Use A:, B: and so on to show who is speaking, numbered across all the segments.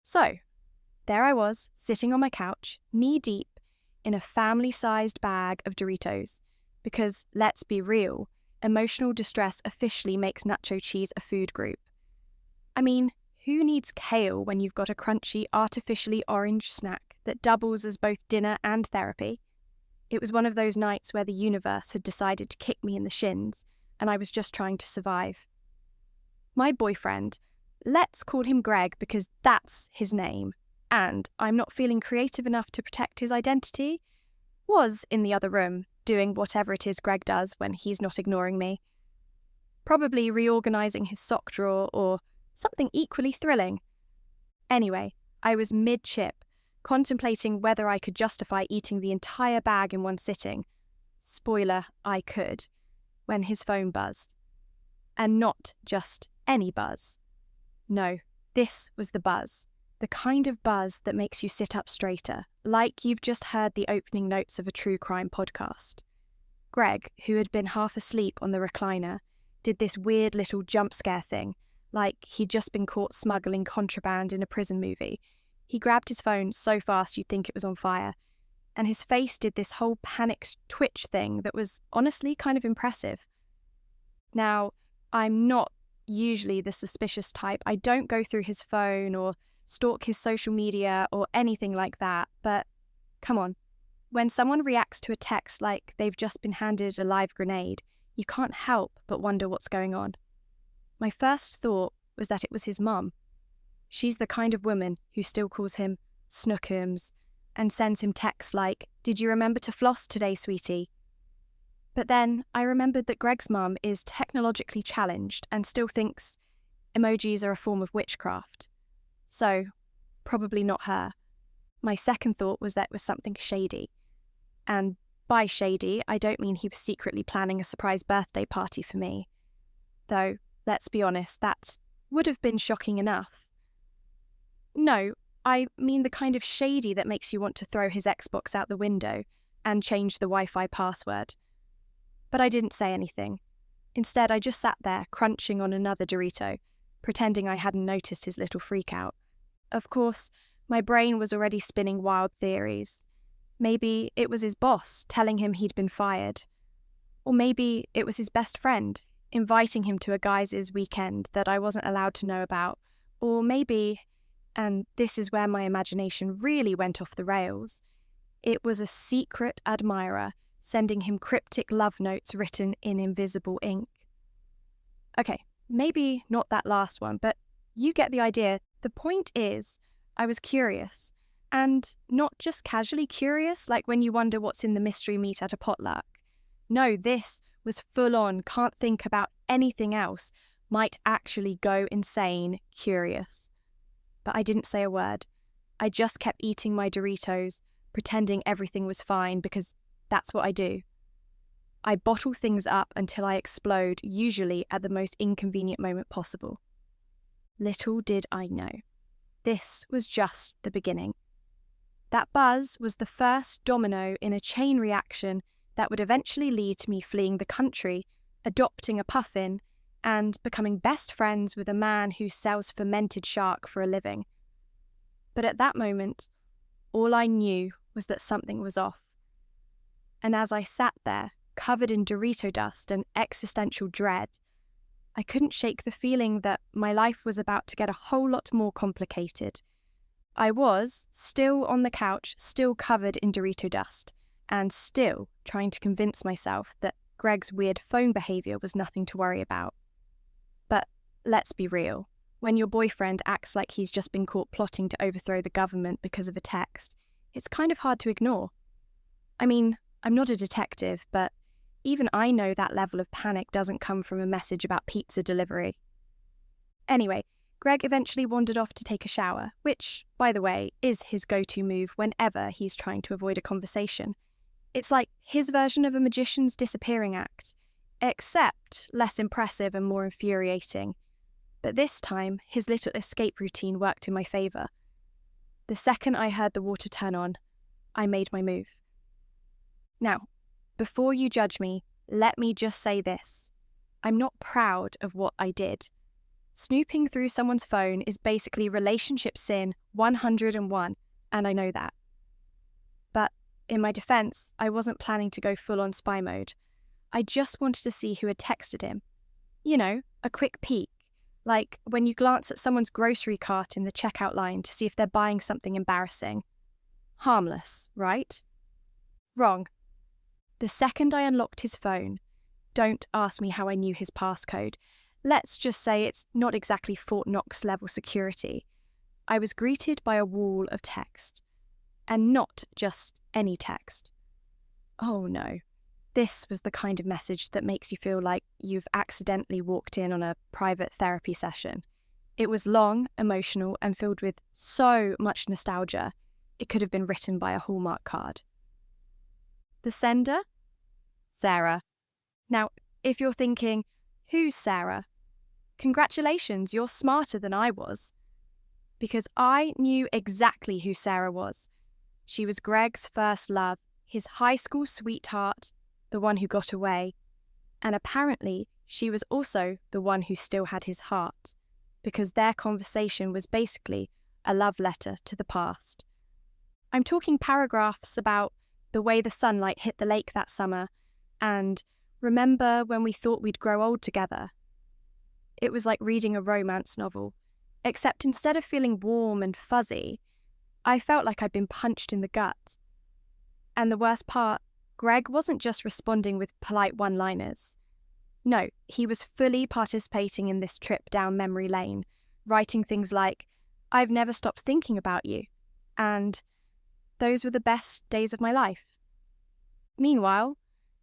A: So, there I was, sitting on my couch, knee-deep in a family-sized bag of Doritos. Because, let's be real, emotional distress officially makes nacho cheese a food group. I mean, who needs kale when you've got a crunchy, artificially orange snack that doubles as both dinner and therapy? It was one of those nights where the universe had decided to kick me in the shins, and I was just trying to survive. My boyfriend, let's call him Greg because that's his name, and I'm not feeling creative enough to protect his identity, was in the other room, doing whatever it is Greg does when he's not ignoring me. Probably reorganising his sock drawer or something equally thrilling. Anyway, I was mid-chip, contemplating whether I could justify eating the entire bag in one sitting. Spoiler, I could, when his phone buzzed. And not just any buzz. No, this was the buzz. The kind of buzz that makes you sit up straighter, like you've just heard the opening notes of a true crime podcast. Greg, who had been half asleep on the recliner, did this weird little jump scare thing, like he'd just been caught smuggling contraband in a prison movie. He grabbed his phone so fast you'd think it was on fire, and his face did this whole panicked twitch thing that was honestly kind of impressive. Now, I'm not usually the suspicious type. I don't go through his phone or stalk his social media or anything like that, but come on. When someone reacts to a text like they've just been handed a live grenade, you can't help but wonder what's going on. My first thought was that it was his mum. She's the kind of woman who still calls him Snookums and sends him texts like, "Did you remember to floss today, sweetie?" But then I remembered that Greg's mum is technologically challenged and still thinks emojis are a form of witchcraft. So, probably not her. My second thought was that it was something shady. And by shady, I don't mean he was secretly planning a surprise birthday party for me. Though, let's be honest, that would have been shocking enough. No, I mean the kind of shady that makes you want to throw his Xbox out the window and change the Wi-Fi password. But I didn't say anything. Instead, I just sat there, crunching on another Dorito, pretending I hadn't noticed his little freak-out. Of course, my brain was already spinning wild theories. Maybe it was his boss telling him he'd been fired. Or maybe it was his best friend inviting him to a guys' weekend that I wasn't allowed to know about. Or maybe, and this is where my imagination really went off the rails, it was a secret admirer sending him cryptic love notes written in invisible ink. Okay, maybe not that last one, but you get the idea. The point is, I was curious. And not just casually curious, like when you wonder what's in the mystery meat at a potluck. No, this was full-on, can't think about anything else, might actually go insane curious. But I didn't say a word. I just kept eating my Doritos, pretending everything was fine, because that's what I do. I bottle things up until I explode, usually at the most inconvenient moment possible. Little did I know. This was just the beginning. That buzz was the first domino in a chain reaction that would eventually lead to me fleeing the country, adopting a puffin, and becoming best friends with a man who sells fermented shark for a living. But at that moment, all I knew was that something was off. And as I sat there, covered in Dorito dust and existential dread, I couldn't shake the feeling that my life was about to get a whole lot more complicated. I was still on the couch, still covered in Dorito dust, and still trying to convince myself that Greg's weird phone behaviour was nothing to worry about. But let's be real. When your boyfriend acts like he's just been caught plotting to overthrow the government because of a text, it's kind of hard to ignore. I mean, I'm not a detective, but even I know that level of panic doesn't come from a message about pizza delivery. Anyway, Greg eventually wandered off to take a shower, which, by the way, is his go-to move whenever he's trying to avoid a conversation. It's like his version of a magician's disappearing act, except less impressive and more infuriating. But this time, his little escape routine worked in my favour. The second I heard the water turn on, I made my move. Now, before you judge me, let me just say this. I'm not proud of what I did. Snooping through someone's phone is basically relationship sin 101, and I know that. But in my defense, I wasn't planning to go full-on spy mode. I just wanted to see who had texted him. You know, a quick peek, like when you glance at someone's grocery cart in the checkout line to see if they're buying something embarrassing. Harmless, right? Wrong. The second I unlocked his phone, don't ask me how I knew his passcode. Let's just say it's not exactly Fort Knox level security. I was greeted by a wall of text. And not just any text. Oh no. This was the kind of message that makes you feel like you've accidentally walked in on a private therapy session. It was long, emotional, and filled with so much nostalgia, it could have been written by a Hallmark card. The sender? Sarah. Now, if you're thinking, who's Sarah? Congratulations, you're smarter than I was. Because I knew exactly who Sarah was. She was Greg's first love, his high school sweetheart, the one who got away. And apparently, she was also the one who still had his heart, because their conversation was basically a love letter to the past. I'm talking paragraphs about the way the sunlight hit the lake that summer, and remember when we thought we'd grow old together. It was like reading a romance novel, except instead of feeling warm and fuzzy, I felt like I'd been punched in the gut. And the worst part, Greg wasn't just responding with polite one-liners. No, he was fully participating in this trip down memory lane, writing things like, "I've never stopped thinking about you," and "Those were the best days of my life." Meanwhile,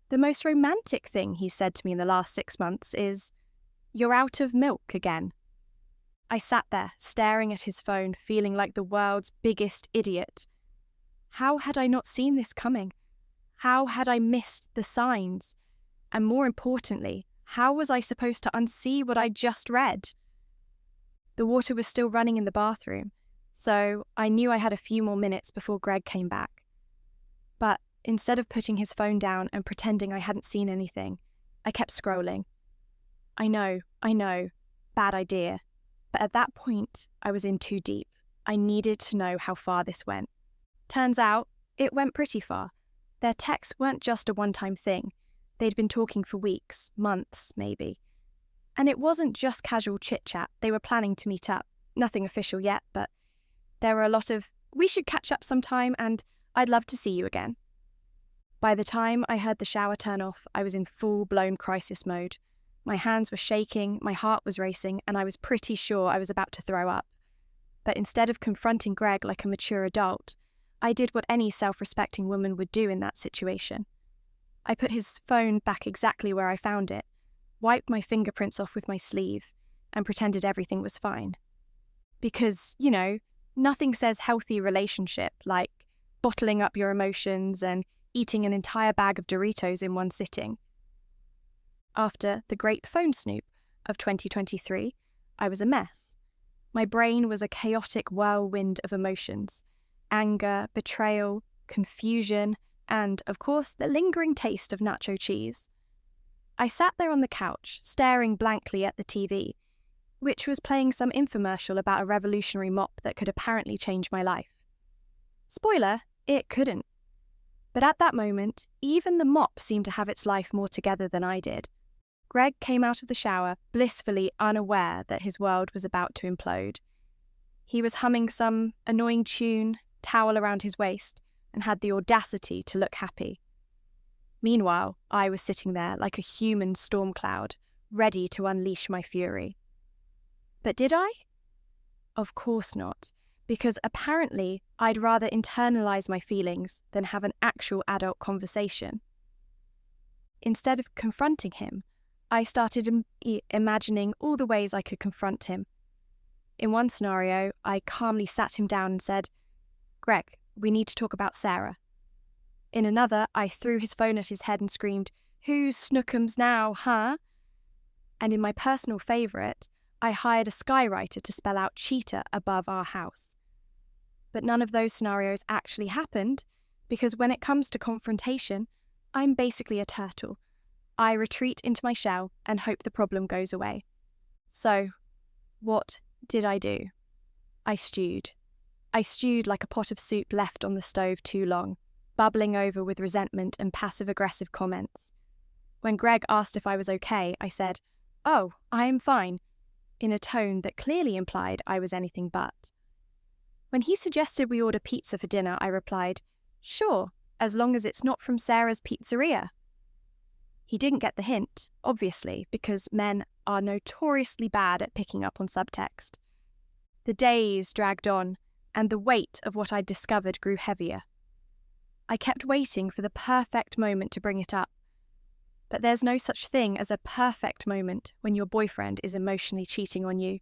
A: the most romantic thing he said to me in the last 6 months is, "You're out of milk again." I sat there, staring at his phone, feeling like the world's biggest idiot. How had I not seen this coming? How had I missed the signs? And more importantly, how was I supposed to unsee what I just read? The water was still running in the bathroom, so I knew I had a few more minutes before Greg came back. But instead of putting his phone down and pretending I hadn't seen anything, I kept scrolling. I know, bad idea. But at that point, I was in too deep. I needed to know how far this went. Turns out, it went pretty far. Their texts weren't just a one-time thing. They'd been talking for weeks, months, maybe. And it wasn't just casual chit-chat. They were planning to meet up. Nothing official yet, but there were a lot of, "We should catch up sometime," and "I'd love to see you again." By the time I heard the shower turn off, I was in full-blown crisis mode. My hands were shaking, my heart was racing, and I was pretty sure I was about to throw up. But instead of confronting Greg like a mature adult, I did what any self-respecting woman would do in that situation. I put his phone back exactly where I found it, wiped my fingerprints off with my sleeve, and pretended everything was fine. Because, nothing says healthy relationship like bottling up your emotions and eating an entire bag of Doritos in one sitting. After the great phone snoop of 2023, I was a mess. My brain was a chaotic whirlwind of emotions: anger, betrayal, confusion, and, of course, the lingering taste of nacho cheese. I sat there on the couch, staring blankly at the TV, which was playing some infomercial about a revolutionary mop that could apparently change my life. Spoiler, it couldn't. But at that moment, even the mop seemed to have its life more together than I did. Greg came out of the shower, blissfully unaware that his world was about to implode. He was humming some annoying tune, towel around his waist, and had the audacity to look happy. Meanwhile, I was sitting there like a human storm cloud, ready to unleash my fury. But did I? Of course not, because apparently I'd rather internalize my feelings than have an actual adult conversation. Instead of confronting him, I started imagining all the ways I could confront him. In one scenario, I calmly sat him down and said, "Greg, we need to talk about Sarah." In another, I threw his phone at his head and screamed, "Who's Snookums now, huh?" And in my personal favourite, I hired a skywriter to spell out cheetah above our house. But none of those scenarios actually happened, because when it comes to confrontation, I'm basically a turtle. I retreat into my shell and hope the problem goes away. So, What did I do? I stewed. I stewed like a pot of soup left on the stove too long, bubbling over with resentment and passive-aggressive comments. When Greg asked if I was okay, I said, "Oh, I am fine," in a tone that clearly implied I was anything but. When he suggested we order pizza for dinner, I replied, "Sure, as long as it's not from Sarah's pizzeria." He didn't get the hint, obviously, because men are notoriously bad at picking up on subtext. The days dragged on, and the weight of what I'd discovered grew heavier. I kept waiting for the perfect moment to bring it up. But there's no such thing as a perfect moment when your boyfriend is emotionally cheating on you.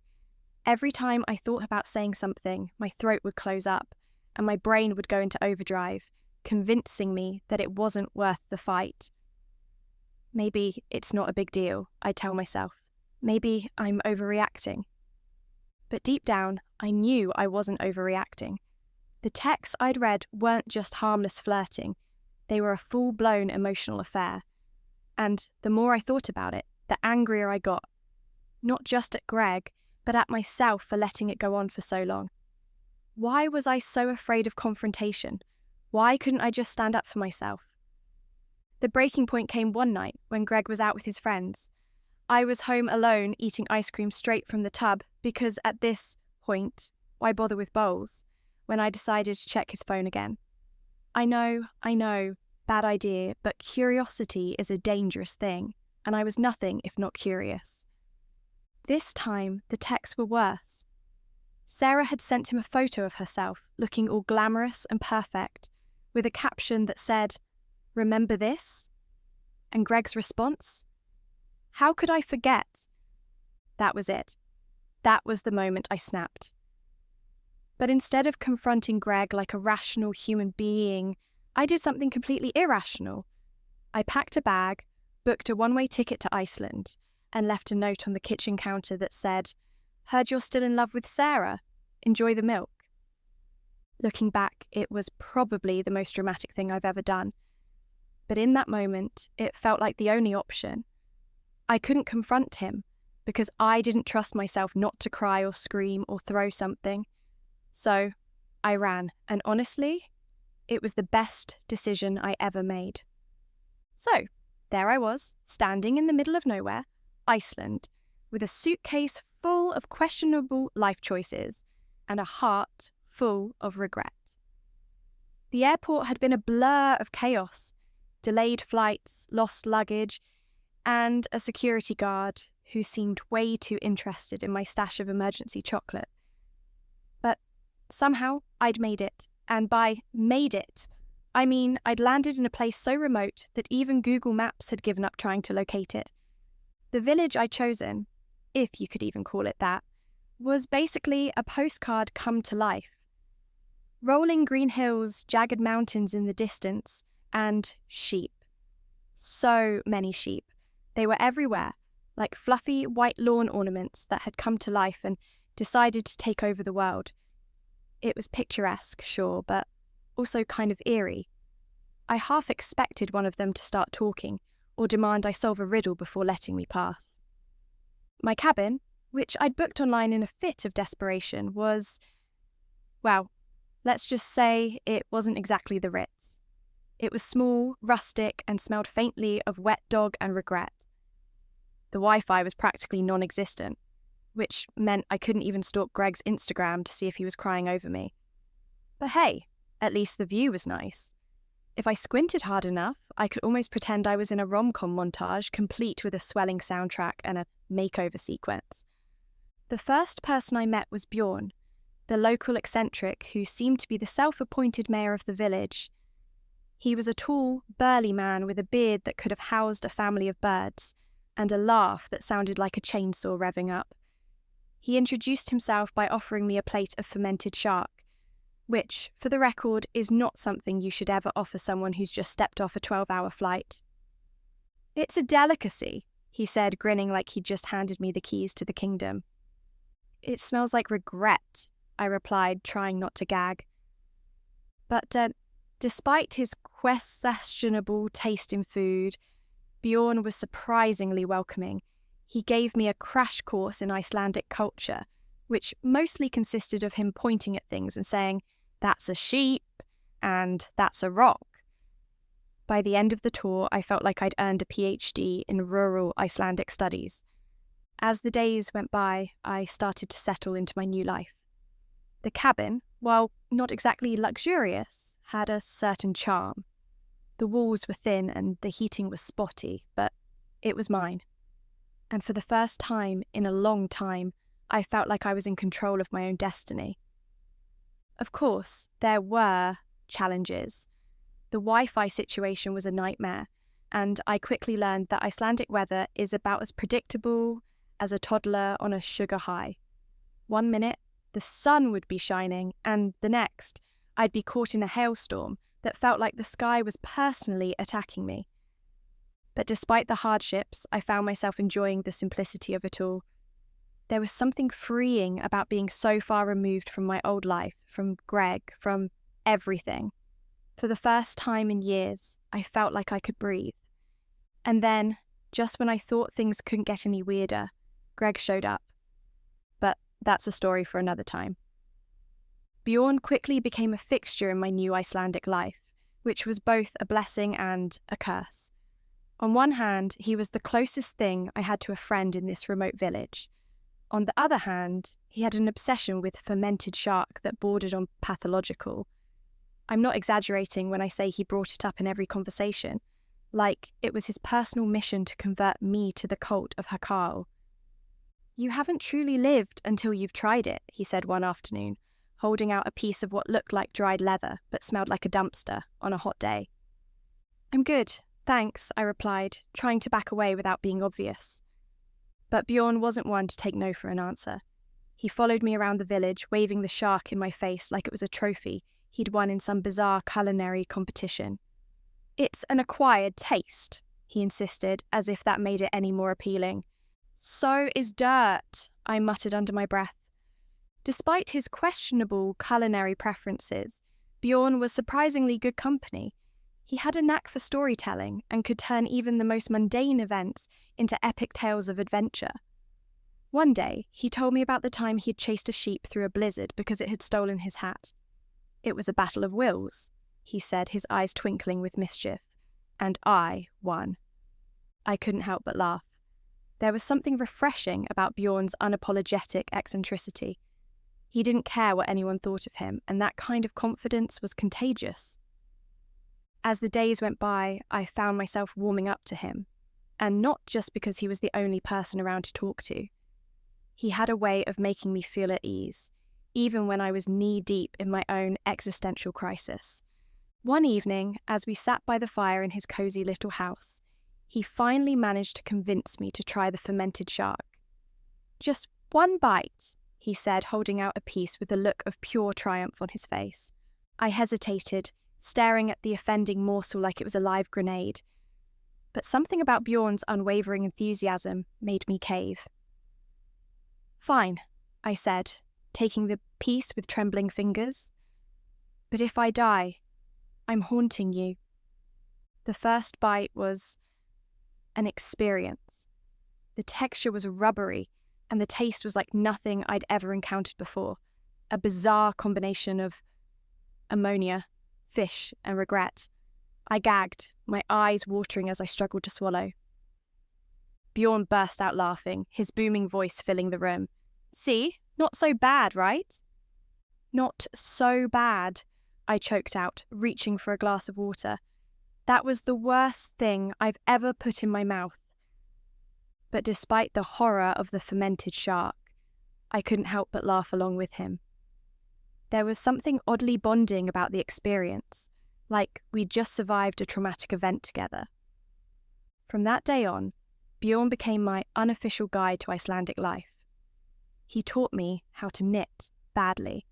A: Every time I thought about saying something, my throat would close up, and my brain would go into overdrive, convincing me that it wasn't worth the fight. Maybe it's not a big deal, I tell myself. Maybe I'm overreacting. But deep down, I knew I wasn't overreacting. The texts I'd read weren't just harmless flirting. They were a full-blown emotional affair. And the more I thought about it, the angrier I got. Not just at Greg, but at myself for letting it go on for so long. Why was I so afraid of confrontation? Why couldn't I just stand up for myself? The breaking point came one night when Greg was out with his friends. I was home alone eating ice cream straight from the tub because at this point, why bother with bowls, when I decided to check his phone again. I know, bad idea, but curiosity is a dangerous thing, and I was nothing if not curious. This time, the texts were worse. Sarah had sent him a photo of herself, looking all glamorous and perfect, with a caption that said, "Remember this?" And Greg's response? How could I forget? That was it. That was the moment I snapped. But instead of confronting Greg like a rational human being, I did something completely irrational. I packed a bag, booked a one-way ticket to Iceland, and left a note on the kitchen counter that said, "Heard you're still in love with Sarah. Enjoy the milk." Looking back, it was probably the most dramatic thing I've ever done. But in that moment, it felt like the only option. I couldn't confront him because I didn't trust myself not to cry or scream or throw something. So I ran, and honestly, it was the best decision I ever made. So there I was, standing in the middle of nowhere, Iceland, with a suitcase full of questionable life choices and a heart full of regret. The airport had been a blur of chaos, delayed flights, lost luggage, and a security guard who seemed way too interested in my stash of emergency chocolate. But somehow I'd made it, and by made it, I mean I'd landed in a place so remote that even Google Maps had given up trying to locate it. The village I'd chosen, if you could even call it that, was basically a postcard come to life. Rolling green hills, jagged mountains in the distance, and sheep. So many sheep. They were everywhere, like fluffy white lawn ornaments that had come to life and decided to take over the world. It was picturesque, sure, but also kind of eerie. I half expected one of them to start talking or demand I solve a riddle before letting me pass. My cabin, which I'd booked online in a fit of desperation, was, well, let's just say it wasn't exactly the Ritz. It was small, rustic, and smelled faintly of wet dog and regret. The Wi-Fi was practically non-existent, which meant I couldn't even stalk Greg's Instagram to see if he was crying over me. But hey, at least the view was nice. If I squinted hard enough, I could almost pretend I was in a rom-com montage complete with a swelling soundtrack and a makeover sequence. The first person I met was Bjorn, the local eccentric who seemed to be the self-appointed mayor of the village. He was a tall, burly man with a beard that could have housed a family of birds, and a laugh that sounded like a chainsaw revving up. He introduced himself by offering me a plate of fermented shark, which, for the record, is not something you should ever offer someone who's just stepped off a 12-hour flight. "It's a delicacy," he said, grinning like he'd just handed me the keys to the kingdom. "It smells like regret," I replied, trying not to gag. But despite his questionable taste in food, Bjorn was surprisingly welcoming, He gave me a crash course in Icelandic culture, which mostly consisted of him pointing at things and saying, "That's a sheep," and "That's a rock." By the end of the tour, I felt like I'd earned a PhD in rural Icelandic studies. As the days went by, I started to settle into my new life. The cabin, while not exactly luxurious, had a certain charm. The walls were thin and the heating was spotty, but it was mine. And for the first time in a long time, I felt like I was in control of my own destiny. Of course, there were challenges. The Wi-Fi situation was a nightmare, and I quickly learned that Icelandic weather is about as predictable as a toddler on a sugar high. One minute, the sun would be shining, and the next, I'd be caught in a hailstorm that felt like the sky was personally attacking me. But despite the hardships, I found myself enjoying the simplicity of it all. There was something freeing about being so far removed from my old life, from Greg, from everything. For the first time in years, I felt like I could breathe. And then, just when I thought things couldn't get any weirder, Greg showed up. But that's a story for another time. Bjorn quickly became a fixture in my new Icelandic life, which was both a blessing and a curse. On one hand, he was the closest thing I had to a friend in this remote village. On the other hand, he had an obsession with fermented shark that bordered on pathological. I'm not exaggerating when I say he brought it up in every conversation, like it was his personal mission to convert me to the cult of Hakao. "You haven't truly lived until you've tried it," he said one afternoon, holding out a piece of what looked like dried leather but smelled like a dumpster on a hot day. "I'm good, thanks," I replied, trying to back away without being obvious. But Bjorn wasn't one to take no for an answer. He followed me around the village, waving the shark in my face like it was a trophy he'd won in some bizarre culinary competition. "It's an acquired taste," he insisted, as if that made it any more appealing. "So is dirt," I muttered under my breath. Despite his questionable culinary preferences, Bjorn was surprisingly good company. He had a knack for storytelling and could turn even the most mundane events into epic tales of adventure. One day, he told me about the time he had chased a sheep through a blizzard because it had stolen his hat. "It was a battle of wills," he said, his eyes twinkling with mischief, "and I won." I couldn't help but laugh. There was something refreshing about Bjorn's unapologetic eccentricity. He didn't care what anyone thought of him, and that kind of confidence was contagious. As the days went by, I found myself warming up to him, and not just because he was the only person around to talk to. He had a way of making me feel at ease, even when I was knee-deep in my own existential crisis. One evening, as we sat by the fire in his cosy little house, he finally managed to convince me to try the fermented shark. "Just one bite," he said, holding out a piece with a look of pure triumph on his face. I hesitated, staring at the offending morsel like it was a live grenade. But something about Bjorn's unwavering enthusiasm made me cave. "Fine," I said, taking the piece with trembling fingers. "But if I die, I'm haunting you." The first bite was an experience. The texture was rubbery, and the taste was like nothing I'd ever encountered before. A bizarre combination of ammonia, fish, and regret. I gagged, my eyes watering as I struggled to swallow. Bjorn burst out laughing, his booming voice filling the room. "See? Not so bad, right?" "Not so bad," I choked out, reaching for a glass of water. That was the worst thing I've ever put in my mouth. But despite the horror of the fermented shark, I couldn't help but laugh along with him. There was something oddly bonding about the experience, like we'd just survived a traumatic event together. From that day on, Bjorn became my unofficial guide to Icelandic life. He taught me how to knit badly,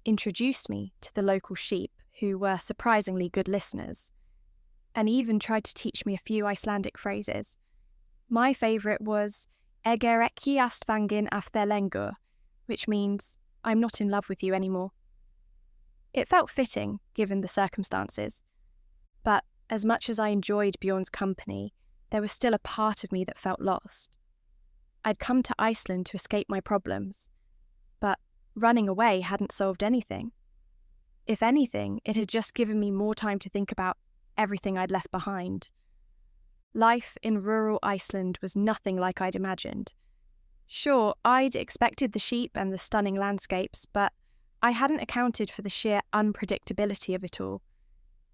A: introduced me to the local sheep, who were surprisingly good listeners, and even tried to teach me a few Icelandic phrases. My favourite was "Eg er ekki ástfangin af þér lengur," which means "I'm not in love with you anymore." It felt fitting, given the circumstances. But as much as I enjoyed Bjorn's company, there was still a part of me that felt lost. I'd come to Iceland to escape my problems, but running away hadn't solved anything. If anything, it had just given me more time to think about everything I'd left behind. Life in rural Iceland was nothing like I'd imagined. Sure, I'd expected the sheep and the stunning landscapes, but I hadn't accounted for the sheer unpredictability of it all.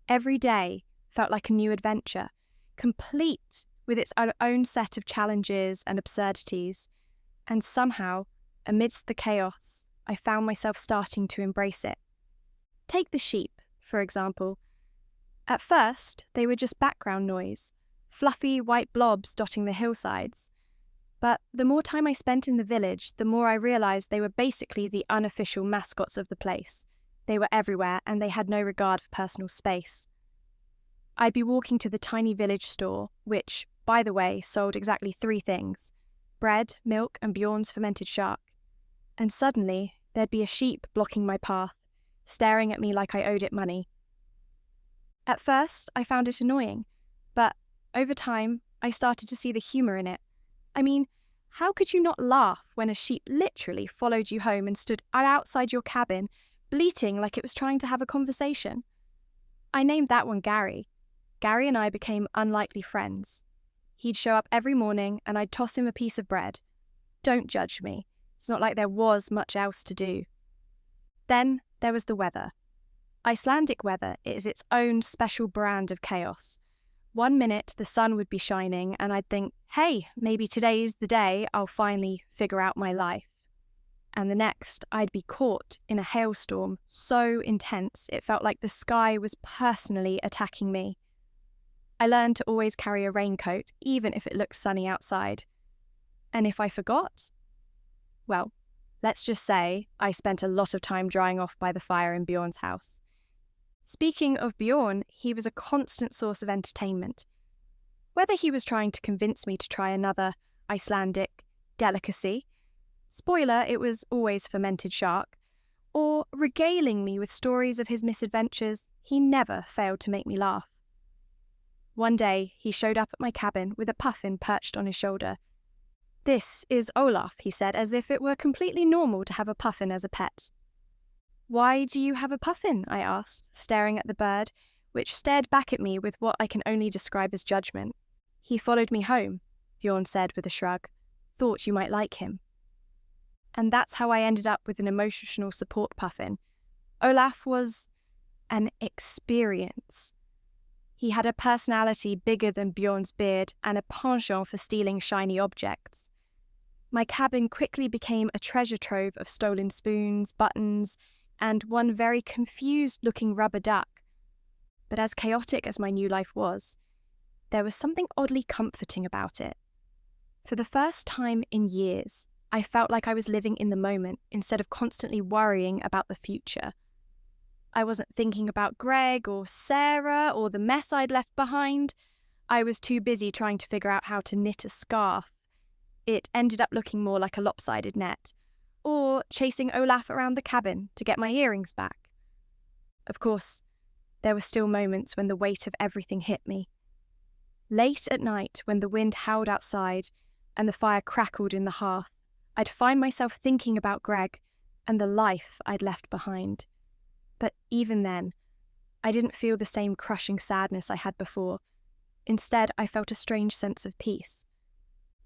A: Every day felt like a new adventure, complete with its own set of challenges and absurdities, and somehow, amidst the chaos, I found myself starting to embrace it. Take the sheep, for example. At first, they were just background noise, fluffy white blobs dotting the hillsides. But the more time I spent in the village, the more I realised they were basically the unofficial mascots of the place. They were everywhere, and they had no regard for personal space. I'd be walking to the tiny village store, which, by the way, sold exactly 3 things: bread, milk, and Bjorn's fermented shark. And suddenly, there'd be a sheep blocking my path, staring at me like I owed it money. At first, I found it annoying, but over time, I started to see the humour in it. I mean, how could you not laugh when a sheep literally followed you home and stood outside your cabin, bleating like it was trying to have a conversation? I named that one Gary. Gary and I became unlikely friends. He'd show up every morning and I'd toss him a piece of bread. Don't judge me. It's not like there was much else to do. Then there was the weather. Icelandic weather is its own special brand of chaos. One minute the sun would be shining and I'd think, hey, maybe today's the day I'll finally figure out my life. And the next, I'd be caught in a hailstorm so intense it felt like the sky was personally attacking me. I learned to always carry a raincoat, even if it looked sunny outside. And if I forgot? Well, let's just say I spent a lot of time drying off by the fire in Bjorn's house. Speaking of Bjorn, he was a constant source of entertainment. Whether he was trying to convince me to try another Icelandic delicacy, spoiler, it was always fermented shark, or regaling me with stories of his misadventures, he never failed to make me laugh. One day, he showed up at my cabin with a puffin perched on his shoulder. "This is Olaf," he said, as if it were completely normal to have a puffin as a pet. "Why do you have a puffin?" I asked, staring at the bird, which stared back at me with what I can only describe as judgment. "He followed me home," Bjorn said with a shrug. "Thought you might like him." And that's how I ended up with an emotional support puffin. Olaf was an experience. He had a personality bigger than Bjorn's beard and a penchant for stealing shiny objects. My cabin quickly became a treasure trove of stolen spoons, buttons, and one very confused-looking rubber duck. But as chaotic as my new life was, there was something oddly comforting about it. For the first time in years, I felt like I was living in the moment instead of constantly worrying about the future. I wasn't thinking about Greg or Sarah or the mess I'd left behind. I was too busy trying to figure out how to knit a scarf. It ended up looking more like a lopsided net, or chasing Olaf around the cabin to get my earrings back. Of course, there were still moments when the weight of everything hit me. Late at night, when the wind howled outside and the fire crackled in the hearth, I'd find myself thinking about Greg and the life I'd left behind. But even then, I didn't feel the same crushing sadness I had before. Instead, I felt a strange sense of peace.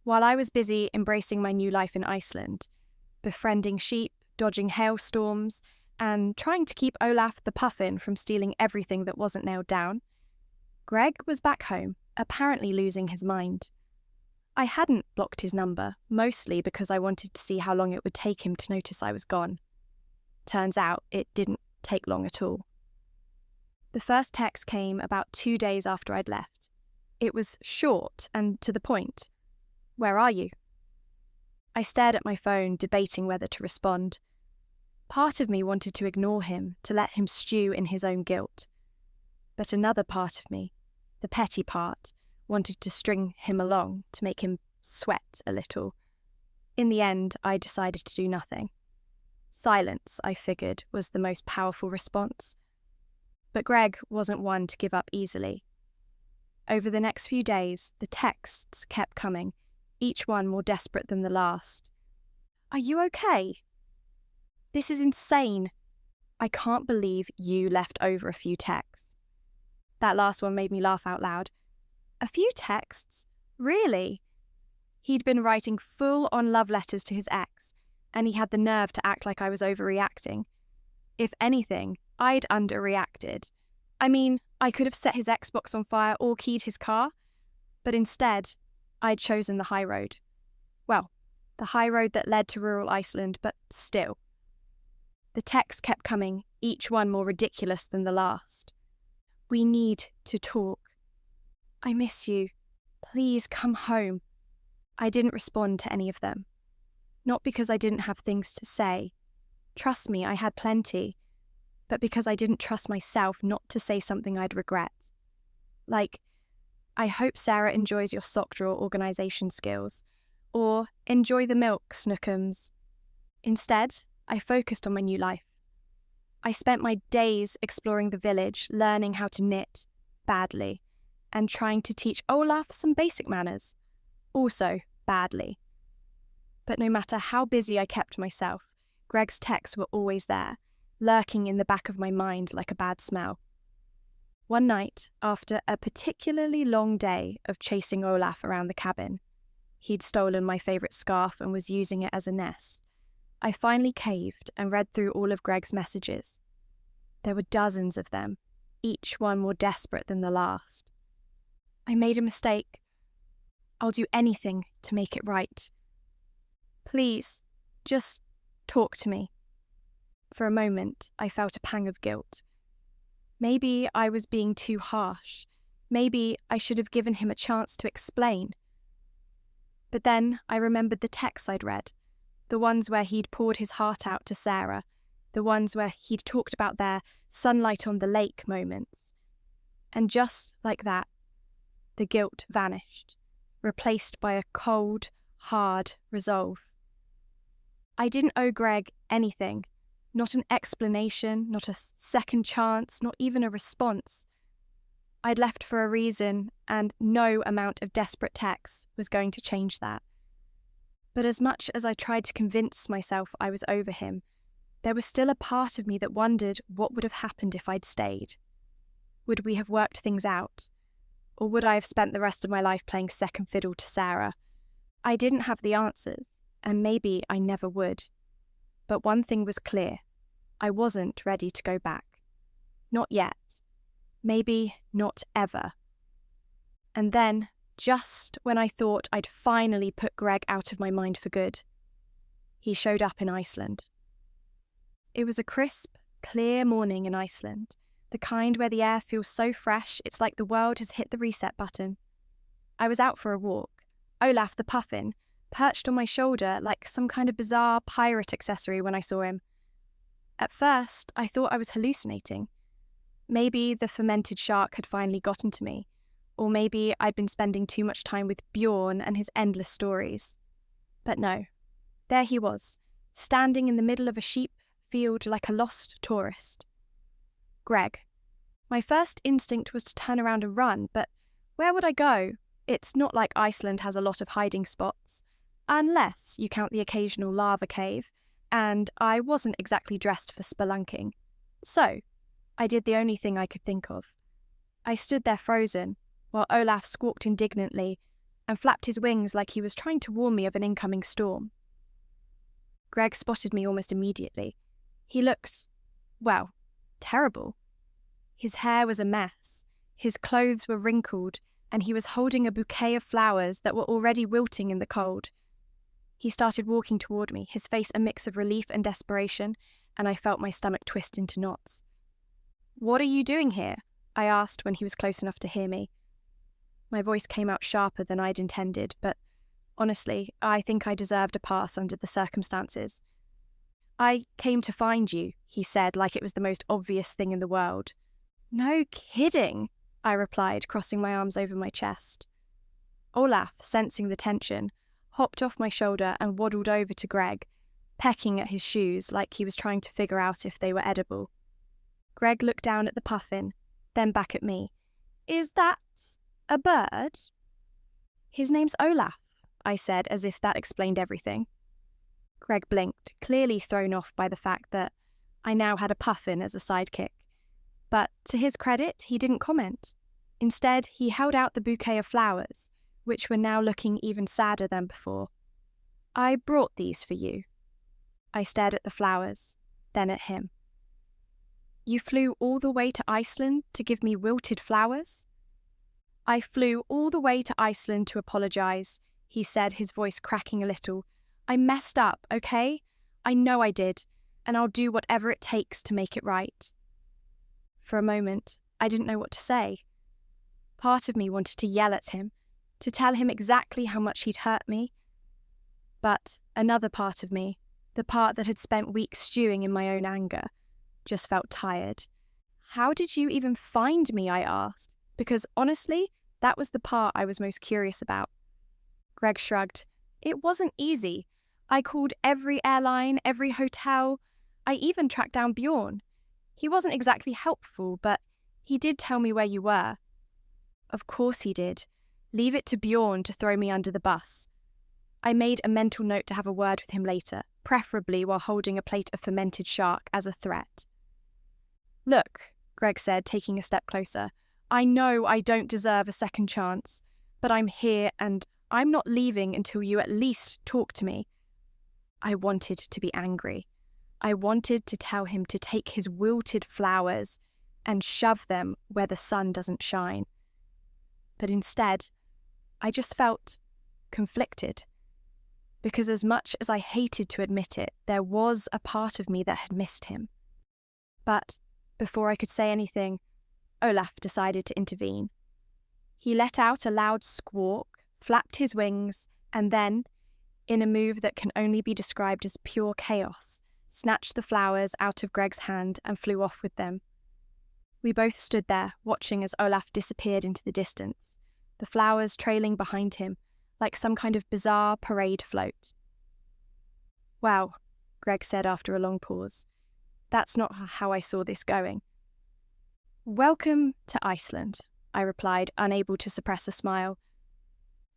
A: While I was busy embracing my new life in Iceland, befriending sheep, dodging hailstorms, and trying to keep Olaf the puffin from stealing everything that wasn't nailed down, Greg was back home, apparently losing his mind. I hadn't blocked his number, mostly because I wanted to see how long it would take him to notice I was gone. Turns out it didn't take long at all. The first text came about 2 days after I'd left. It was short and to the point. "Where are you?" I stared at my phone, debating whether to respond. Part of me wanted to ignore him, to let him stew in his own guilt. But another part of me, the petty part, wanted to string him along, to make him sweat a little. In the end, I decided to do nothing. Silence, I figured, was the most powerful response. But Greg wasn't one to give up easily. Over the next few days, the texts kept coming, each one more desperate than the last. Are you okay? This is insane. I can't believe you left over a few texts. That last one made me laugh out loud. A few texts? Really? He'd been writing full-on love letters to his ex, and he had the nerve to act like I was overreacting. If anything, I'd underreacted. I mean, I could have set his Xbox on fire or keyed his car, but instead, I'd chosen the high road. Well, the high road that led to rural Iceland, but still. The texts kept coming, each one more ridiculous than the last. We need to talk. I miss you. Please come home. I didn't respond to any of them. Not because I didn't have things to say. Trust me, I had plenty. But because I didn't trust myself not to say something I'd regret. Like, I hope Sarah enjoys your sock drawer organisation skills. Or, enjoy the milk, Snookums. Instead, I focused on my new life. I spent my days exploring the village, learning how to knit, badly, and trying to teach Olaf some basic manners, also badly. But no matter how busy I kept myself, Greg's texts were always there, lurking in the back of my mind like a bad smell. One night, after a particularly long day of chasing Olaf around the cabin, he'd stolen my favourite scarf and was using it as a nest, I finally caved and read through all of Greg's messages. There were dozens of them, each one more desperate than the last. I made a mistake. I'll do anything to make it right. Please, just talk to me. For a moment, I felt a pang of guilt. Maybe I was being too harsh. Maybe I should have given him a chance to explain. But then I remembered the texts I'd read, the ones where he'd poured his heart out to Sarah, the ones where he'd talked about their sunlight on the lake moments. And just like that, the guilt vanished, replaced by a cold, hard resolve. I didn't owe Greg anything, not an explanation, not a second chance, not even a response. I'd left for a reason, and no amount of desperate texts was going to change that. But as much as I tried to convince myself I was over him, there was still a part of me that wondered what would have happened if I'd stayed. Would we have worked things out? Or would I have spent the rest of my life playing second fiddle to Sarah? I didn't have the answers, and maybe I never would. But one thing was clear. I wasn't ready to go back. Not yet. Maybe not ever. And then, just when I thought I'd finally put Greg out of my mind for good, he showed up in Iceland. It was a crisp, clear morning in Iceland, the kind where the air feels so fresh it's like the world has hit the reset button. I was out for a walk. Olaf the puffin perched on my shoulder like some kind of bizarre pirate accessory when I saw him. At first, I thought I was hallucinating. Maybe the fermented shark had finally gotten to me, or maybe I'd been spending too much time with Bjorn and his endless stories. But no, there he was, standing in the middle of a sheep field like a lost tourist. Greg. My first instinct was to turn around and run, but where would I go? It's not like Iceland has a lot of hiding spots, unless you count the occasional lava cave, and I wasn't exactly dressed for spelunking. So, I did the only thing I could think of. I stood there frozen, while Olaf squawked indignantly and flapped his wings like he was trying to warn me of an incoming storm. Greg spotted me almost immediately. He looked, well, terrible. His hair was a mess, his clothes were wrinkled, and he was holding a bouquet of flowers that were already wilting in the cold. He started walking toward me, his face a mix of relief and desperation, and I felt my stomach twist into knots. "What are you doing here?" I asked when he was close enough to hear me. My voice came out sharper than I'd intended, but honestly, I think I deserved a pass under the circumstances. "I came to find you," he said like it was the most obvious thing in the world. "No kidding," I replied, crossing my arms over my chest. Olaf, sensing the tension, hopped off my shoulder and waddled over to Greg, pecking at his shoes like he was trying to figure out if they were edible. Greg looked down at the puffin, then back at me. "Is that a bird?" "His name's Olaf," I said, as if that explained everything. Greg blinked, clearly thrown off by the fact that I now had a puffin as a sidekick. But to his credit, he didn't comment. Instead, he held out the bouquet of flowers, which were now looking even sadder than before. "I brought these for you." I stared at the flowers, then at him. "You flew all the way to Iceland to give me wilted flowers?" "I flew all the way to Iceland to apologise," he said, his voice cracking a little. "I messed up, okay? I know I did, and I'll do whatever it takes to make it right." For a moment, I didn't know what to say. Part of me wanted to yell at him, to tell him exactly how much he'd hurt me. But another part of me, the part that had spent weeks stewing in my own anger, just felt tired. "How did you even find me?" I asked, because honestly, that was the part I was most curious about. Greg shrugged. "It wasn't easy. I called every airline, every hotel. I even tracked down Bjorn. He wasn't exactly helpful, but he did tell me where you were." Of course he did. Leave it to Bjorn to throw me under the bus. I made a mental note to have a word with him later, preferably while holding a plate of fermented shark as a threat. "Look," Greg said, taking a step closer, "I know I don't deserve a second chance, but I'm here and I'm not leaving until you at least talk to me." I wanted to be angry. I wanted to tell him to take his wilted flowers and shove them where the sun doesn't shine. But instead, I just felt conflicted. Because as much as I hated to admit it, there was a part of me that had missed him. But before I could say anything, Olaf decided to intervene. He let out a loud squawk, flapped his wings, and then, in a move that can only be described as pure chaos, snatched the flowers out of Greg's hand and flew off with them. We both stood there, watching as Olaf disappeared into the distance, the flowers trailing behind him, like some kind of bizarre parade float. "Wow," Greg said after a long pause. "That's not how I saw this going." "Welcome to Iceland," I replied, unable to suppress a smile.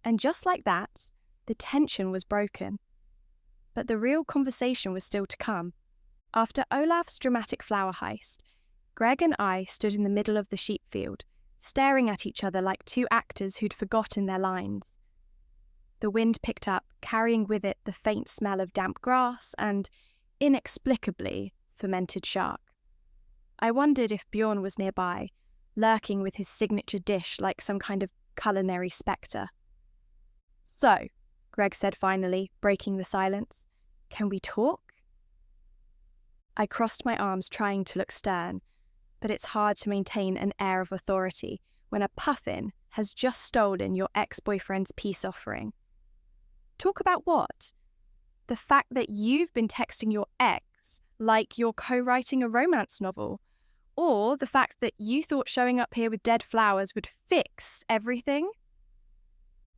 A: And just like that, the tension was broken. But the real conversation was still to come. After Olaf's dramatic flower heist, Greg and I stood in the middle of the sheep field, staring at each other like two actors who'd forgotten their lines. The wind picked up, carrying with it the faint smell of damp grass and, inexplicably, fermented shark. I wondered if Bjorn was nearby, lurking with his signature dish like some kind of culinary spectre. "So," Greg said finally, breaking the silence, "can we talk?" I crossed my arms, trying to look stern, but it's hard to maintain an air of authority when a puffin has just stolen your ex-boyfriend's peace offering. "Talk about what? The fact that you've been texting your ex like you're co-writing a romance novel? Or the fact that you thought showing up here with dead flowers would fix everything?"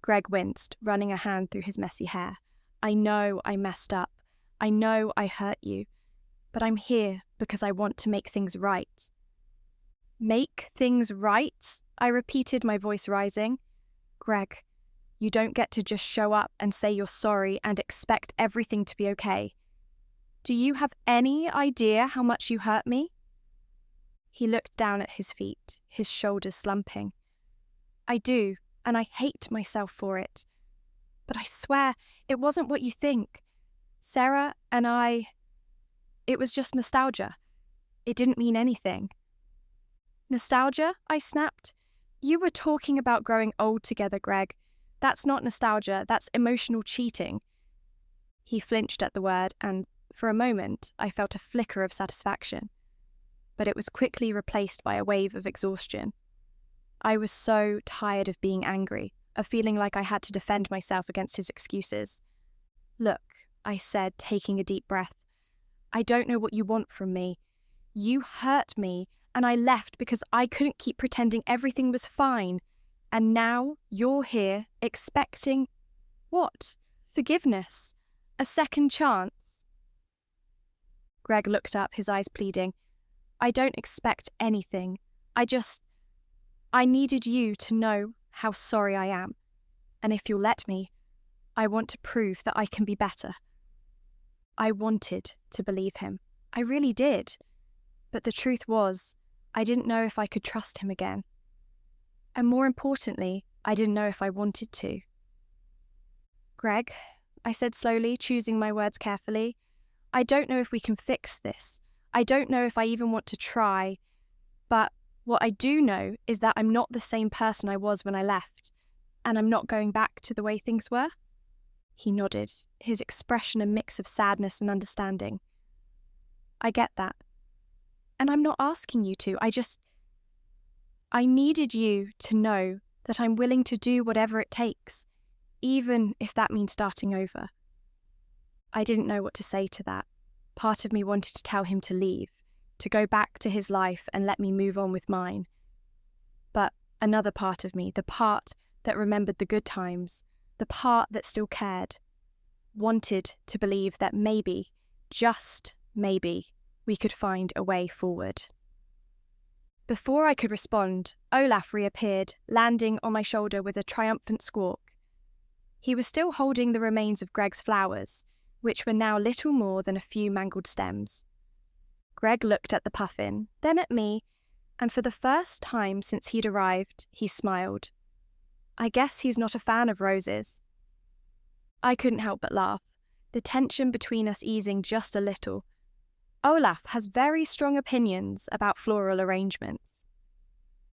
A: Greg winced, running a hand through his messy hair. "I know I messed up. I know I hurt you. But I'm here because I want to make things right." "Make things right?" I repeated, my voice rising. "Greg, you don't get to just show up and say you're sorry and expect everything to be okay. Do you have any idea how much you hurt me?" He looked down at his feet, his shoulders slumping. "I do, and I hate myself for it. But I swear, it wasn't what you think. Sarah and it was just nostalgia. It didn't mean anything." "Nostalgia?" I snapped. "You were talking about growing old together, Greg. That's not nostalgia, that's emotional cheating." He flinched at the word, and for a moment I felt a flicker of satisfaction. But it was quickly replaced by a wave of exhaustion. I was so tired of being angry, of feeling like I had to defend myself against his excuses. "Look," I said, taking a deep breath, "I don't know what you want from me. You hurt me, and I left because I couldn't keep pretending everything was fine. And now you're here expecting what? Forgiveness? A second chance?" Greg looked up, his eyes pleading. "I don't expect anything. I needed you to know how sorry I am. And if you'll let me, I want to prove that I can be better. I wanted to believe him. I really did. But the truth was, I didn't know if I could trust him again. And more importantly, I didn't know if I wanted to. Greg, I said slowly, choosing my words carefully, I don't know if we can fix this. I don't know if I even want to try. But what I do know is that I'm not the same person I was when I left, and I'm not going back to the way things were. He nodded, his expression a mix of sadness and understanding. I get that. And I'm not asking you to, I needed you to know that I'm willing to do whatever it takes, even if that means starting over. I didn't know what to say to that. Part of me wanted to tell him to leave, to go back to his life and let me move on with mine. But another part of me, the part that remembered the good times, the part that still cared, wanted to believe that maybe, just maybe, we could find a way forward. Before I could respond, Olaf reappeared, landing on my shoulder with a triumphant squawk. He was still holding the remains of Greg's flowers, which were now little more than a few mangled stems. Greg looked at the puffin, then at me, and for the first time since he'd arrived, he smiled. I guess he's not a fan of roses. I couldn't help but laugh, the tension between us easing just a little. Olaf has very strong opinions about floral arrangements.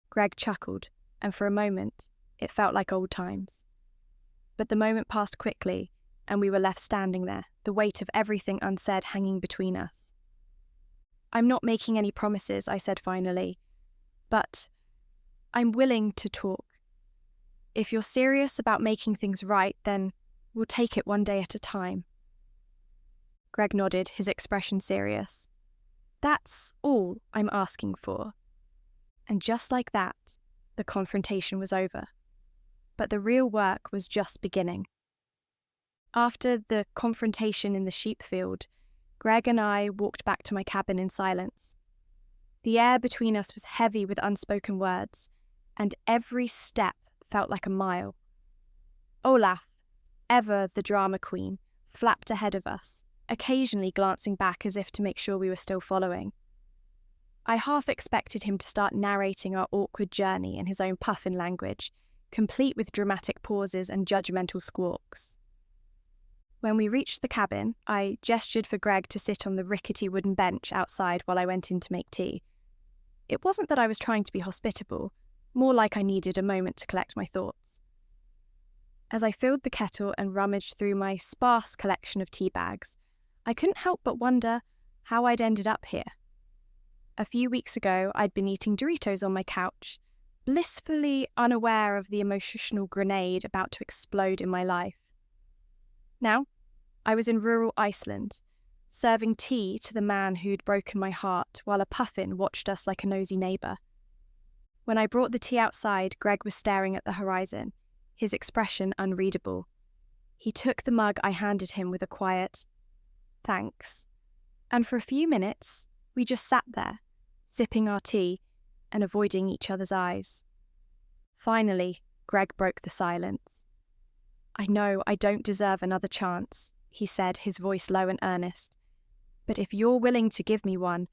A: Greg chuckled, and for a moment, it felt like old times. But the moment passed quickly, and we were left standing there, the weight of everything unsaid hanging between us. I'm not making any promises, I said finally, but I'm willing to talk. If you're serious about making things right, then we'll take it one day at a time. Greg nodded, his expression serious. That's all I'm asking for. And just like that, the confrontation was over. But the real work was just beginning. After the confrontation in the sheep field, Greg and I walked back to my cabin in silence. The air between us was heavy with unspoken words, and every step felt like a mile. Olaf, ever the drama queen, flapped ahead of us, occasionally glancing back as if to make sure we were still following. I half expected him to start narrating our awkward journey in his own puffin language, complete with dramatic pauses and judgmental squawks. When we reached the cabin, I gestured for Greg to sit on the rickety wooden bench outside while I went in to make tea. It wasn't that I was trying to be hospitable, more like I needed a moment to collect my thoughts. As I filled the kettle and rummaged through my sparse collection of tea bags, I couldn't help but wonder how I'd ended up here. A few weeks ago, I'd been eating Doritos on my couch, blissfully unaware of the emotional grenade about to explode in my life. Now, I was in rural Iceland, serving tea to the man who'd broken my heart while a puffin watched us like a nosy neighbour. When I brought the tea outside, Greg was staring at the horizon, his expression unreadable. He took the mug I handed him with a quiet, "Thanks," and for a few minutes, we just sat there, sipping our tea and avoiding each other's eyes. Finally, Greg broke the silence. "I know I don't deserve another chance," he said, his voice low and earnest. "But if you're willing to give me one,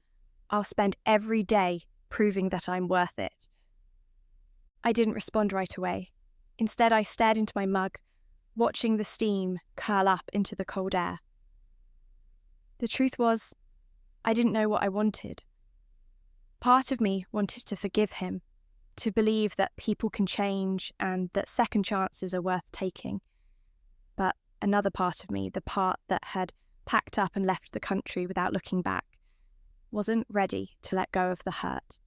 A: I'll spend every day proving that I'm worth it." I didn't respond right away. Instead, I stared into my mug, watching the steam curl up into the cold air. The truth was, I didn't know what I wanted. Part of me wanted to forgive him, to believe that people can change and that second chances are worth taking. But another part of me, the part that had packed up and left the country without looking back, wasn't ready to let go of the hurt.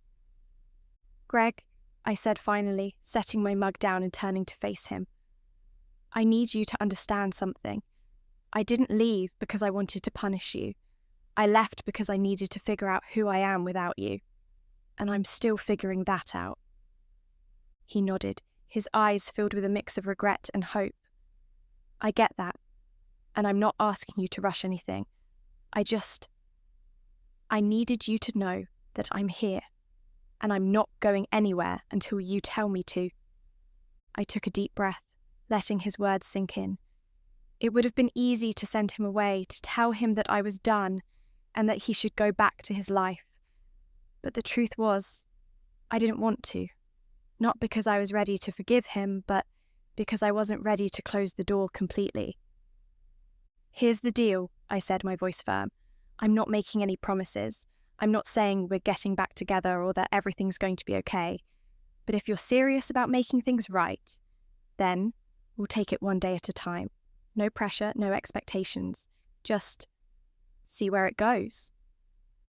A: "Greg," I said finally, setting my mug down and turning to face him, "I need you to understand something. I didn't leave because I wanted to punish you. I left because I needed to figure out who I am without you. And I'm still figuring that out." He nodded, his eyes filled with a mix of regret and hope. "I get that, and I'm not asking you to rush anything. I needed you to know that I'm here, and I'm not going anywhere until you tell me to." I took a deep breath, letting his words sink in. It would have been easy to send him away, to tell him that I was done and that he should go back to his life. But the truth was, I didn't want to. Not because I was ready to forgive him, but because I wasn't ready to close the door completely. "Here's the deal," I said, my voice firm. "I'm not making any promises. I'm not saying we're getting back together or that everything's going to be okay. But if you're serious about making things right, then we'll take it one day at a time. No pressure, no expectations. Just see where it goes."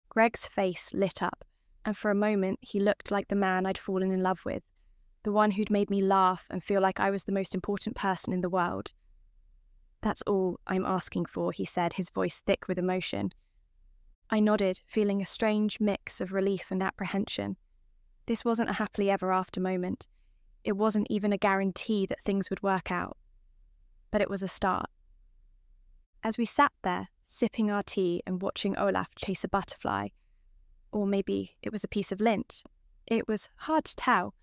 A: Greg's face lit up, and for a moment he looked like the man I'd fallen in love with, the one who'd made me laugh and feel like I was the most important person in the world. "That's all I'm asking for," he said, his voice thick with emotion. I nodded, feeling a strange mix of relief and apprehension. This wasn't a happily ever after moment. It wasn't even a guarantee that things would work out. But it was a start. As we sat there, sipping our tea and watching Olaf chase a butterfly, or maybe it was a piece of lint, it was hard to tell,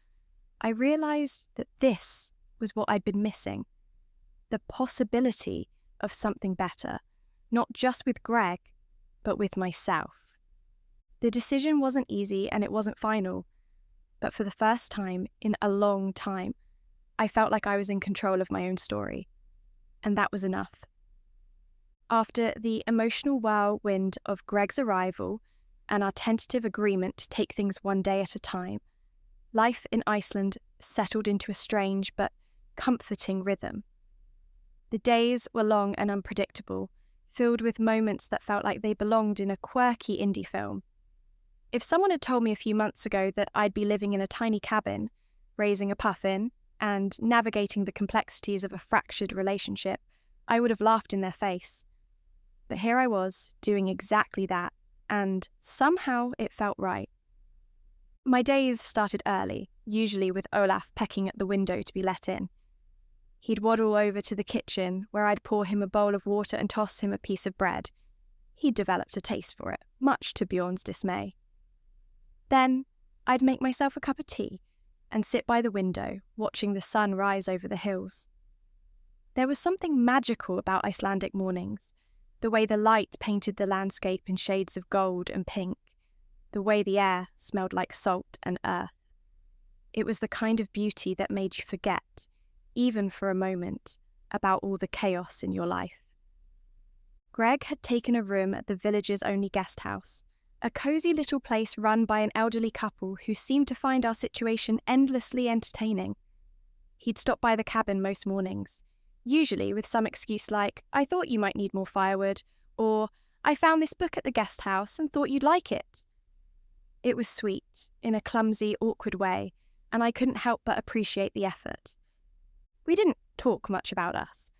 A: I realised that this was what I'd been missing. The possibility of something better, not just with Greg, but with myself. The decision wasn't easy and it wasn't final, but for the first time in a long time, I felt like I was in control of my own story. And that was enough. After the emotional whirlwind of Greg's arrival and our tentative agreement to take things one day at a time, life in Iceland settled into a strange but comforting rhythm. The days were long and unpredictable, filled with moments that felt like they belonged in a quirky indie film. If someone had told me a few months ago that I'd be living in a tiny cabin, raising a puffin, and navigating the complexities of a fractured relationship, I would have laughed in their face. But here I was, doing exactly that, and somehow it felt right. My days started early, usually with Olaf pecking at the window to be let in. He'd waddle over to the kitchen, where I'd pour him a bowl of water and toss him a piece of bread. He'd developed a taste for it, much to Bjorn's dismay. Then I'd make myself a cup of tea and sit by the window, watching the sun rise over the hills. There was something magical about Icelandic mornings, the way the light painted the landscape in shades of gold and pink, the way the air smelled like salt and earth. It was the kind of beauty that made you forget, even for a moment, about all the chaos in your life. Greg had taken a room at the village's only guest house, a cosy little place run by an elderly couple who seemed to find our situation endlessly entertaining. He'd stop by the cabin most mornings, usually with some excuse like, "I thought you might need more firewood," or "I found this book at the guest house and thought you'd like it." It was sweet, in a clumsy, awkward way, and I couldn't help but appreciate the effort. We didn't talk much about us.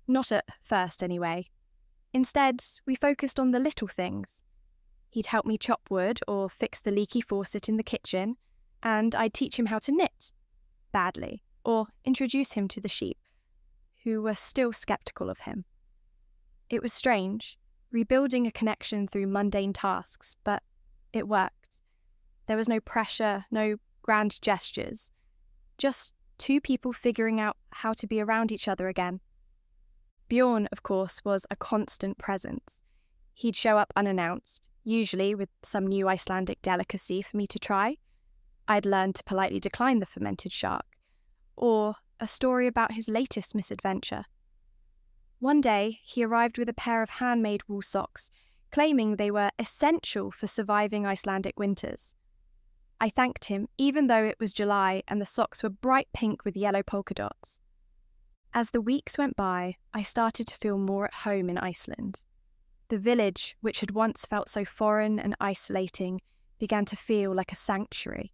A: Not at first, anyway. Instead, we focused on the little things. He'd help me chop wood or fix the leaky faucet in the kitchen, and I'd teach him how to knit, badly, or introduce him to the sheep, who were still sceptical of him. It was strange, rebuilding a connection through mundane tasks, but it worked. There was no pressure, no grand gestures, just two people figuring out how to be around each other again. Bjorn, of course, was a constant presence. He'd show up unannounced, usually with some new Icelandic delicacy for me to try. I'd learned to politely decline the fermented shark, or a story about his latest misadventure. One day, he arrived with a pair of handmade wool socks, claiming they were essential for surviving Icelandic winters. I thanked him, even though it was July and the socks were bright pink with yellow polka dots. As the weeks went by, I started to feel more at home in Iceland. The village, which had once felt so foreign and isolating, began to feel like a sanctuary.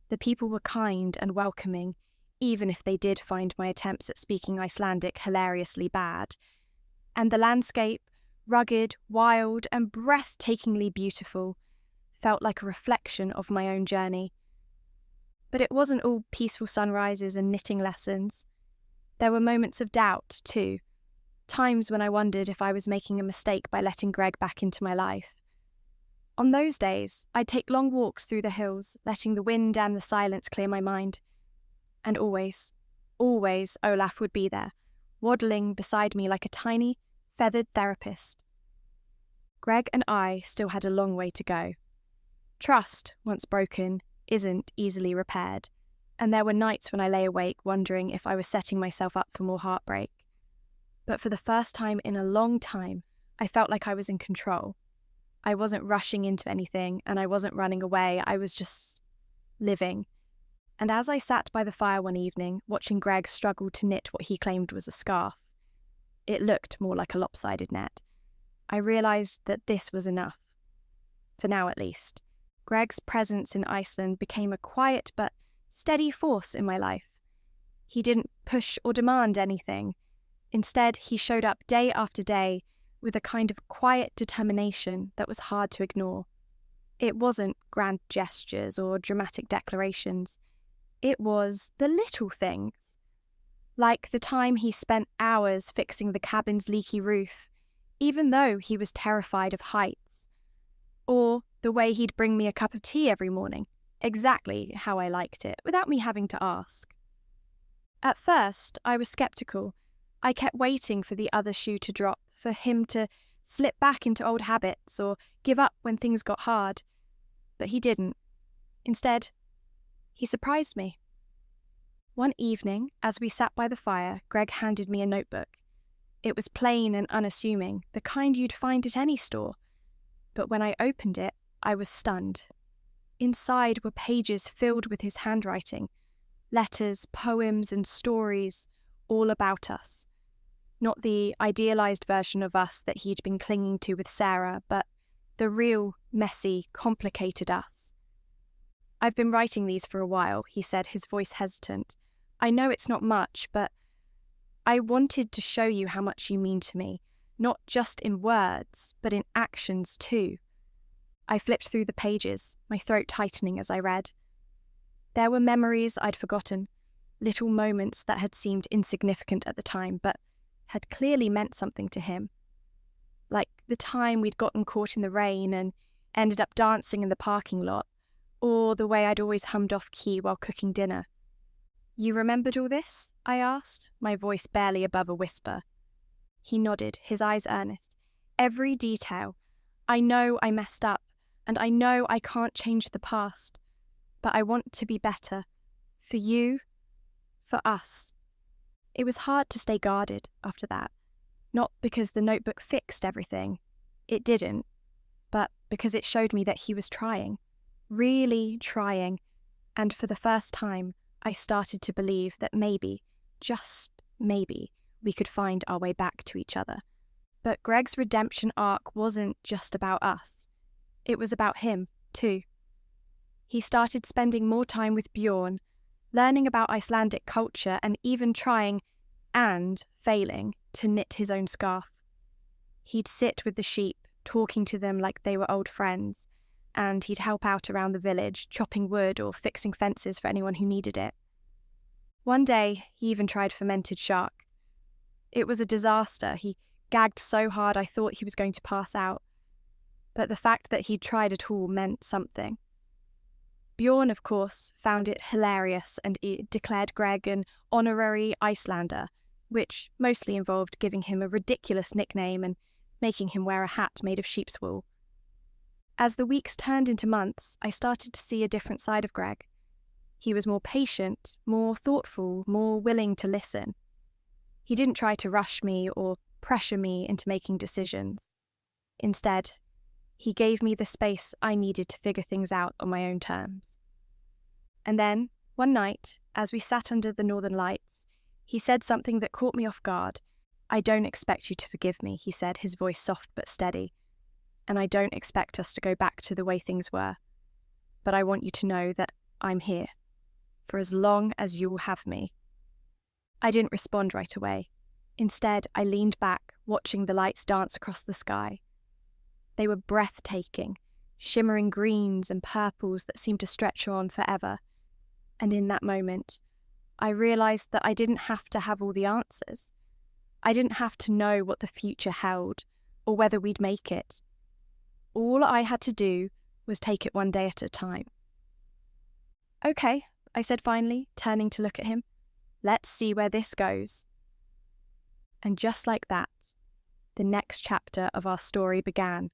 A: The people were kind and welcoming, even if they did find my attempts at speaking Icelandic hilariously bad. And the landscape, rugged, wild, and breathtakingly beautiful, felt like a reflection of my own journey. But it wasn't all peaceful sunrises and knitting lessons. There were moments of doubt, too. Times when I wondered if I was making a mistake by letting Greg back into my life. On those days, I'd take long walks through the hills, letting the wind and the silence clear my mind. And always, Olaf would be there, waddling beside me like a tiny, feathered therapist. Greg and I still had a long way to go. Trust, once broken, isn't easily repaired, and there were nights when I lay awake wondering if I was setting myself up for more heartbreak. But for the first time in a long time, I felt like I was in control. I wasn't rushing into anything, and I wasn't running away. I was just living. And as I sat by the fire one evening, watching Greg struggle to knit what he claimed was a scarf, it looked more like a lopsided net, I realised that this was enough. For now, at least. Greg's presence in Iceland became a quiet but steady force in my life. He didn't push or demand anything. Instead, he showed up day after day with a kind of quiet determination that was hard to ignore. It wasn't grand gestures or dramatic declarations. It was the little things. Like the time he spent hours fixing the cabin's leaky roof, even though he was terrified of heights. Or the way he'd bring me a cup of tea every morning, exactly how I liked it, without me having to ask. At first, I was sceptical. I kept waiting for the other shoe to drop, for him to slip back into old habits or give up when things got hard. But he didn't. Instead, he surprised me. One evening, as we sat by the fire, Greg handed me a notebook. It was plain and unassuming, the kind you'd find at any store. But when I opened it, I was stunned. Inside were pages filled with his handwriting, letters, poems, and stories, all about us. Not the idealised version of us that he'd been clinging to with Sarah, but the real, messy, complicated us. "I've been writing these for a while," he said, his voice hesitant. "I know it's not much, but I wanted to show you how much you mean to me, not just in words, but in actions too." I flipped through the pages, my throat tightening as I read. There were memories I'd forgotten, little moments that had seemed insignificant at the time, but had clearly meant something to him. Like the time we'd gotten caught in the rain and ended up dancing in the parking lot, or the way I'd always hummed off-key while cooking dinner. "You remembered all this?" I asked, my voice barely above a whisper. He nodded, his eyes earnest. "Every detail. I know I messed up, and I know I can't change the past. But I want to be better. For you, for us." It was hard to stay guarded after that. Not because the notebook fixed everything. It didn't. But because it showed me that he was trying. Really trying. And for the first time, I started to believe that maybe, just maybe, we could find our way back to each other. But Greg's redemption arc wasn't just about us. It was about him, too. He started spending more time with Bjorn, learning about Icelandic culture and even trying, and failing, to knit his own scarf. He'd sit with the sheep, talking to them like they were old friends, and he'd help out around the village, chopping wood or fixing fences for anyone who needed it. One day, he even tried fermented shark. It was a disaster. He gagged so hard I thought he was going to pass out. But the fact that he'd tried at all meant something. Bjorn, of course, found it hilarious and declared Greg an honorary Icelander, which mostly involved giving him a ridiculous nickname and making him wear a hat made of sheep's wool. As the weeks turned into months, I started to see a different side of Greg. He was more patient, more thoughtful, more willing to listen. He didn't try to rush me or pressure me into making decisions. Instead, he gave me the space I needed to figure things out on my own terms. And then, one night, as we sat under the northern lights, he said something that caught me off guard. "I don't expect you to forgive me," he said, his voice soft but steady. "And I don't expect us to go back to the way things were. But I want you to know that I'm here, for as long as you'll have me." I didn't respond right away. Instead, I leaned back, watching the lights dance across the sky. They were breathtaking, shimmering greens and purples that seemed to stretch on forever. And in that moment, I realised that I didn't have to have all the answers. I didn't have to know what the future held, or whether we'd make it. All I had to do was take it one day at a time. "Okay," I said finally, turning to look at him. "Let's see where this goes." And just like that, the next chapter of our story began.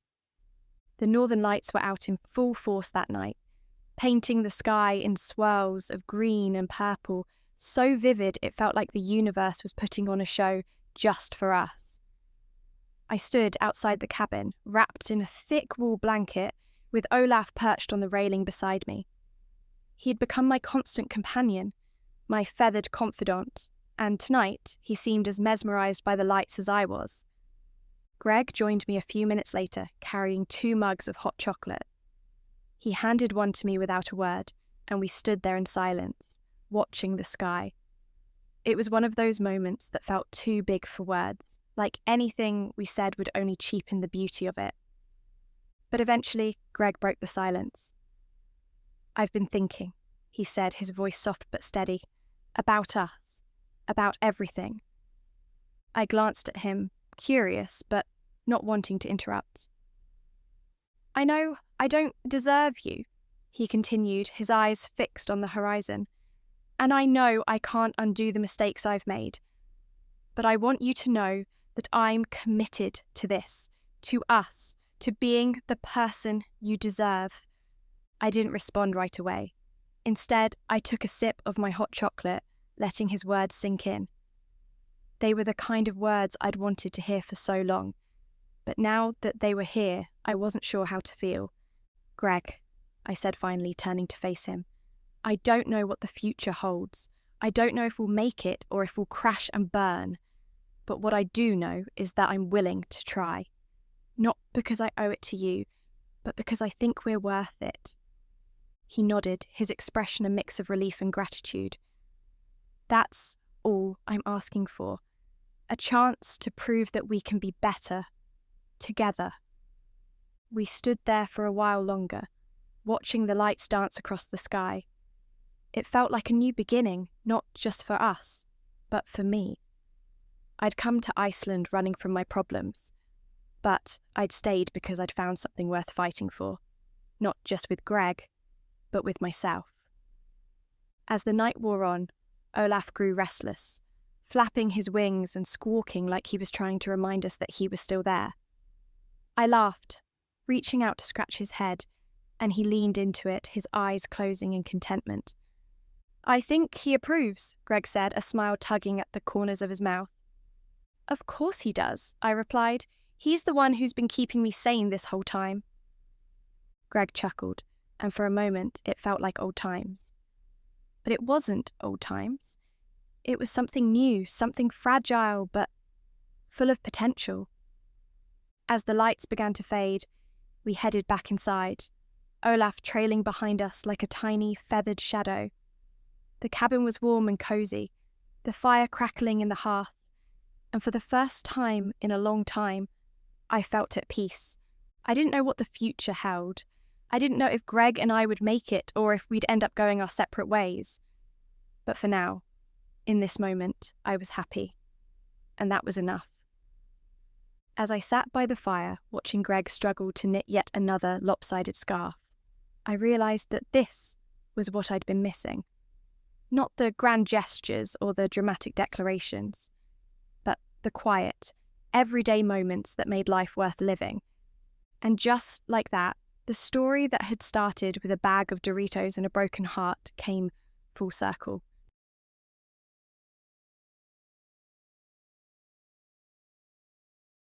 A: The northern lights were out in full force that night, painting the sky in swirls of green and purple, so vivid it felt like the universe was putting on a show just for us. I stood outside the cabin, wrapped in a thick wool blanket, with Olaf perched on the railing beside me. He had become my constant companion, my feathered confidant, and tonight he seemed as mesmerised by the lights as I was. Greg joined me a few minutes later, carrying 2 mugs of hot chocolate. He handed one to me without a word, and we stood there in silence, watching the sky. It was one of those moments that felt too big for words, like anything we said would only cheapen the beauty of it. But eventually, Greg broke the silence. "I've been thinking," he said, his voice soft but steady, "about us, about everything." I glanced at him, curious, but not wanting to interrupt. "I know I don't deserve you," he continued, his eyes fixed on the horizon. "And I know I can't undo the mistakes I've made. But I want you to know that I'm committed to this, to us, to being the person you deserve." I didn't respond right away. Instead, I took a sip of my hot chocolate, letting his words sink in. They were the kind of words I'd wanted to hear for so long, but now that they were here, I wasn't sure how to feel. "Greg," I said finally, turning to face him, "I don't know what the future holds. I don't know if we'll make it or if we'll crash and burn. But what I do know is that I'm willing to try. Not because I owe it to you, but because I think we're worth it." He nodded, his expression a mix of relief and gratitude. "That's all I'm asking for. A chance to prove that we can be better. Together." We stood there for a while longer, watching the lights dance across the sky. It felt like a new beginning, not just for us, but for me. I'd come to Iceland running from my problems, but I'd stayed because I'd found something worth fighting for, not just with Greg, but with myself. As the night wore on, Olaf grew restless, flapping his wings and squawking like he was trying to remind us that he was still there. I laughed, reaching out to scratch his head, and he leaned into it, his eyes closing in contentment. "I think he approves," Greg said, a smile tugging at the corners of his mouth. "Of course he does," I replied. "He's the one who's been keeping me sane this whole time." Greg chuckled, and for a moment it felt like old times. But it wasn't old times. It was something new, something fragile, but full of potential. As the lights began to fade, we headed back inside, Olaf trailing behind us like a tiny, feathered shadow. The cabin was warm and cozy, the fire crackling in the hearth, and for the first time in a long time, I felt at peace. I didn't know what the future held. I didn't know if Greg and I would make it or if we'd end up going our separate ways. But for now, in this moment, I was happy. And that was enough. As I sat by the fire, watching Greg struggle to knit yet another lopsided scarf, I realised that this was what I'd been missing. Not the grand gestures or the dramatic declarations, but the quiet, everyday moments that made life worth living. And just like that, the story that had started with a bag of Doritos and a broken heart came full circle.